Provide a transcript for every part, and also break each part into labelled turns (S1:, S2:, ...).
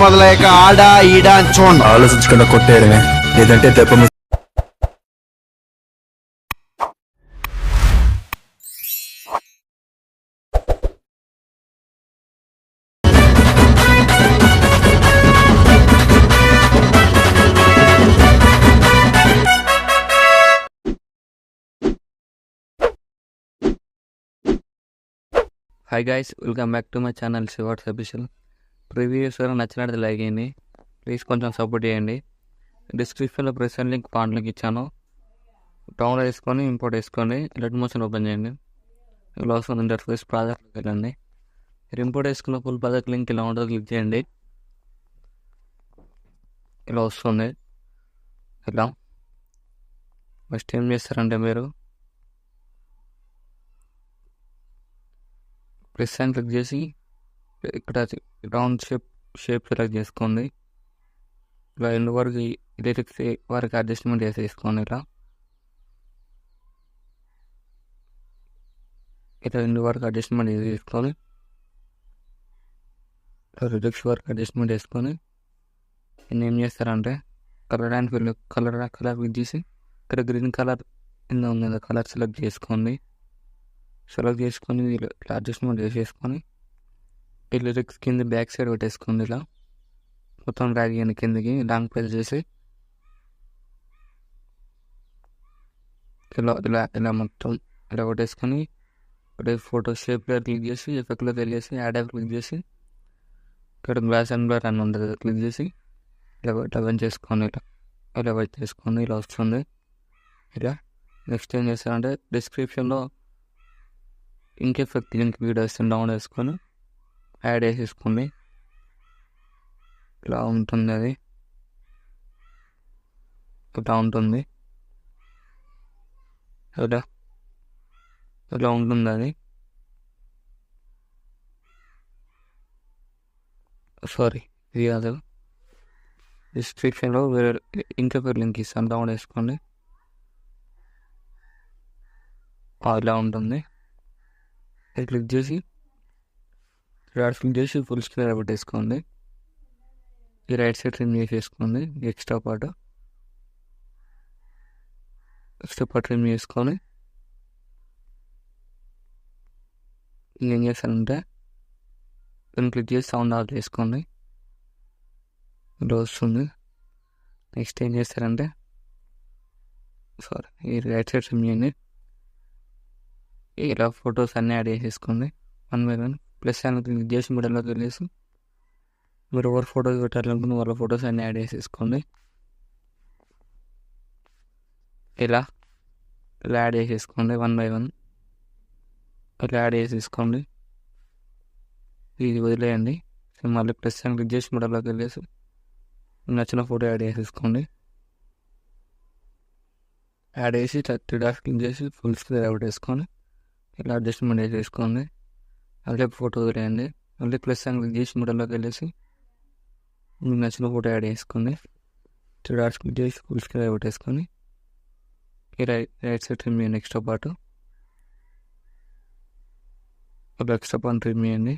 S1: మొదలయ్యాక ఆడా ఈడా అని చూడండి.
S2: ఆలోచించకుండా కొట్టేయడమే, లేదంటే దెబ్బ
S3: hi guys, welcome back to my channel శివాట్స్ official. Previous నచ్చినట్టు లైక్ చేయండి, ప్లీజ్ కొంచెం సపోర్ట్ చేయండి. డిస్క్రిప్షన్లో ప్రెసెంట్ లింక్ పాంట్ లింక్ ఇచ్చాను, డౌన్లోడ్ వేసుకొని ఇంపోర్ట్ వేసుకొని రెడ్ మోషన్ ఓపెన్ చేయండి. ఇలా వస్తుంది ఇంటర్ఫేస్. ప్రాజెక్ట్కి వెళ్ళండి. మీరు ఇంపోర్ట్ వేసుకున్న ఫుల్ ప్రాజెక్ట్ లింక్ ఇలా ఉంటుంది, క్లిక్ చేయండి. ఇలా వస్తుంది. ఇలా ఫస్ట్ ఏం చేస్తారంటే మీరు ప్రెస్ అండ్ క్లిక్ చేసి ఇక్కడ రౌండ్ షేప్ సెలెక్ట్ చేసుకోండి. ఇలా ఎండ్ వరకు లిరిక్స్ వరకు అడ్జస్ట్మెంట్ చేసేసుకోండి. ఇలా ఎండ్ వరకు అడ్జస్ట్మెంట్ చేసుకొని లిరిక్స్ వరకు అడ్జస్ట్మెంట్ చేసుకొని ఏం చేస్తారంటే కలర్ అండ్ కలర్ క్లిక్ చేసి ఇక్కడ గ్రీన్ కలర్ కింద ఉంది కలర్ సెలెక్ట్ చేసుకోండి. సెలెక్ట్ చేసుకొని ఇట్లా అడ్జస్ట్మెంట్ చేసేసుకొని ఈ లిరిక్స్ కింద బ్యాక్ సైడ్ పెట్టేసుకోండి. ఇలా మొత్తం డ్రాగ్ చేయండి కిందకి, లాంగ్ ప్రెస్ చేసి ఇలా ఇలా ఇలా మొత్తం ఇలా పెట్టేసుకొని ఫోటో షేప్లో క్లిక్ చేసి ఎఫెక్ట్లో వెళ్ళేసి యాడ్ క్లిక్ చేసి ఇక్కడ గ్లాస్ అండ్ బ్లర్ అని ఉంటుంది, క్లిక్ చేసి ఇలా ఇట్లా బంద్ చేసుకోండి. ఇలా బంద్ చేసుకోండి. ఇలా వస్తుంది. ఇలా నెక్స్ట్ ఏం చేస్తారంటే డిస్క్రిప్షన్లో ఇంక్ ఎఫెక్ట్ లింక్ వీడియోస్ డౌన్లోడ్ చేసుకొని యాడ్ చేసేసుకోండి. ఇలా ఉంటుంది, అది ఇలా ఉంటుంది. ఇలా ఉంటుంది అది. సారీ, ఇది కాదు. డిస్క్రిప్షన్లో వేరే ఇంక్ ఎఫెక్ట్ లింక్ ఇస్తాను, డౌన్లోడ్ చేసుకోండి. ఇలా ఉంటుంది. క్లిక్ చేసి క్లిక్ చేసి ఫుల్ స్క్రీన్ పెట్టేసుకోండి. ఈ రైట్ సైడ్ ట్రిమ్ చేసేసుకోండి. ఎక్స్ట్రా పార్ట్ ట్రిమ్ చేసుకొని ఏం చేస్తానంటే దాన్ని క్లిక్ చేసి సౌండ్ ఆఫ్ చేసుకోండి. ఇలా వస్తుంది. నెక్స్ట్ ఏం చేస్తారంటే ఈ రైట్ సైడ్ ట్రిమ్ చేయండి. ఇలా ఫొటోస్ అన్నీ యాడ్ చేసేసుకోండి వన్ బై వన్. ప్లస్ అని క్లిక్ చేసి మిడిల్లోకి వెళ్ళేసి మీరు ఎవరు ఫొటోస్ పెట్టాలనుకున్న వాళ్ళ ఫొటోస్ అన్నీ యాడ్ చేసేసుకోండి. ఇలా యాడ్ చేసేసుకోండి వన్ బై వన్. ఇలా యాడ్ చేసేసుకోండి. ఇది వదిలేయండి. మళ్ళీ ప్లస్ అని క్లిక్ చేసి మిడిల్లోకి వెళ్ళేసి నచ్చిన ఫోటో యాడ్ చేసేసుకోండి. యాడ్ చేసి 3 డాట్స్ క్లిక్ చేసి ఫుల్ స్క్రీన్ పెట్టేసుకొని ఇలా అడ్జస్ట్మెంట్ చేసుకోండి. అలాగే ఫోటో వదిలేయండి. మళ్ళీ ప్లస్ అని క్లిక్ చేసి మిడిల్లోకి వెళ్ళేసి మీకు నచ్చిన ఫోటో యాడ్ చేసుకోండి. 3 డాట్స్ క్లిక్ చేసి ఫుల్ స్క్రీన్ పెట్టేసుకొని ఈ రైట్ సైడ్ ట్రిమ్ చేయండి. Extra part extra part trim చేయండి.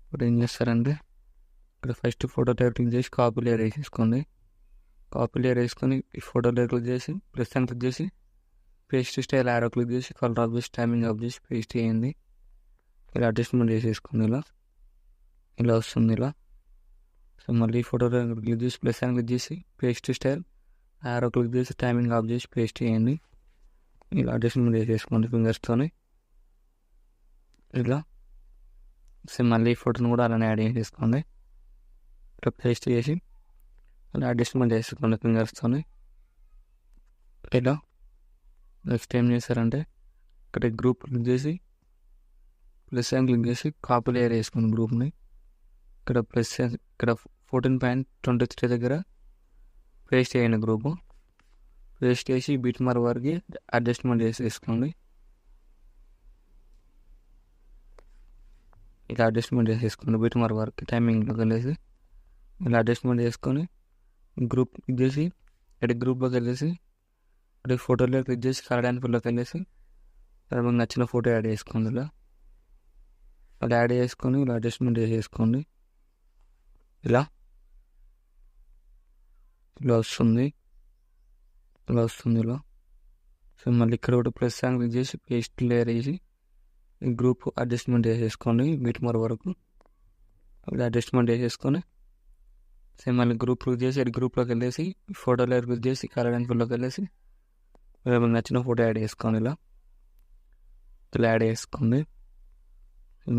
S3: ఇప్పుడు ఏం చేస్తారంటే ఇక్కడ ఫస్ట్ ఫోటో క్లిక్ చేసి కాపీ లేయర్ వేసేసుకోండి. కాపీ లేయర్ వేసుకొని ఈ ఫోటో లేయర్ క్లిక్ చేసి ప్లస్ అని క్లిక్ చేసి పేస్ట్ స్టైల్ యారో క్లిక్ చేసి కలర్ ఆఫ్ చేసి టైమింగ్ ఆఫ్ చేసి పేస్ట్ చేయండి. ఇలా అడ్జస్ట్మెంట్ చేసేసుకోండి. ఇలా వస్తుంది. ఇలా సో మళ్ళీ ఫోటో క్లిక్ చేసి ప్లస్ అని క్లిక్ చేసి పేస్ట్ స్టైల్ యారో క్లిక్ చేసి టైమింగ్ ఆఫ్ చేసి పేస్ట్ చేయండి. ఇలా అడ్జస్ట్మెంట్ చేసేసుకోండి ఫింగర్స్తోని. ఇలా సో మళ్ళీ ఈ ఫోటోని కూడా అలానే యాడ్ చేసేసుకోండి. ఇలా పేస్ట్ చేసి ఇలా అడ్జస్ట్మెంట్ చేసుకోండి ఫింగర్స్తోని. ఇలా నెక్స్ట్ ఏం చేస్తారంటే ఇక్కడ గ్రూప్ క్లిక్ చేసి ప్లస్ అని క్లిక్ చేసి కాపీ లేయర్ వేసుకోండి గ్రూప్ని. ఇక్కడ ప్లస్ ఇక్కడ 14.23 దగ్గర పేస్ట్ చేయండి గ్రూపు. పేస్ట్ చేసి బిట్ మార్ వరకు అడ్జస్ట్మెంట్ చేసేసుకోండి. ఇలా అడ్జస్ట్మెంట్ చేసేసుకోండి బిట్ మార్ వరకు టైమింగ్లోకి వెళ్ళేసి ఇలా అడ్జస్ట్మెంట్ చేసుకొని గ్రూప్ క్లిక్ చేసి ఇక్కడ గ్రూప్లోకి వెళ్ళేసి ఇక్కడ ఫోటోలో క్లిక్ చేసి కలర్ అండ్ ఫుల్లోకి వెళ్ళేసి మీకు నచ్చిన ఫోటో యాడ్ చేసుకోండి. ఇలా అలా యాడ్ చేసుకొని ఇలా అడ్జస్ట్మెంట్ చేసేసుకోండి. ఇలా ఇలా వస్తుంది ఇలా. సో మళ్ళీ ఇక్కడ కూడా ప్లస్ సైన్ క్లిక్ చేసి పేస్ట్ లేయర్ వేసి ఈ గ్రూప్ అడ్జస్ట్మెంట్ వేసేసుకోండి మీటర్ వరకు. అప్పుడు అడ్జస్ట్మెంట్ వేసేసుకొని సేమ్ మళ్ళీ గ్రూప్ క్లిక్ చేసి గ్రూప్లోకి వెళ్ళేసి ఫోటో లేయర్ క్లిక్ చేసి కలర్ అండ్ ఫుల్లోకి వెళ్ళేసి మీకు నచ్చిన ఫోటో యాడ్ చేసుకోండి. ఇలా యాడ్ చేసుకోండి.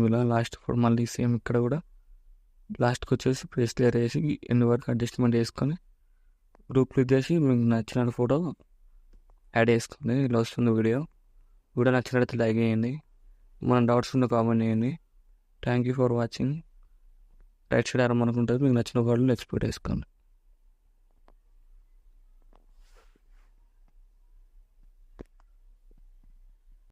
S3: ఇలా లాస్ట్ ఫోటో మళ్ళీ సేమ్ ఇక్కడ కూడా లాస్ట్కి వచ్చేసి పేస్ట్ లేయర్ వేసి ఎన్ని వరకు అడ్జస్ట్మెంట్ వేసుకొని గ్రూప్ క్లిక్ చేసి మీకు నచ్చిన ఫోటో యాడ్ చేసుకోండి. ఇలా వస్తుంది వీడియో నచ్చినట్లయితే లైక్ చేయండి. మన డౌట్స్ ఉంటే కామెంట్ చేయండి. Thank you for watching. Right side అనుకుంటుంది మీకు నచ్చిన వాళ్ళు ఎక్స్పెక్ట్ చేసుకోండి.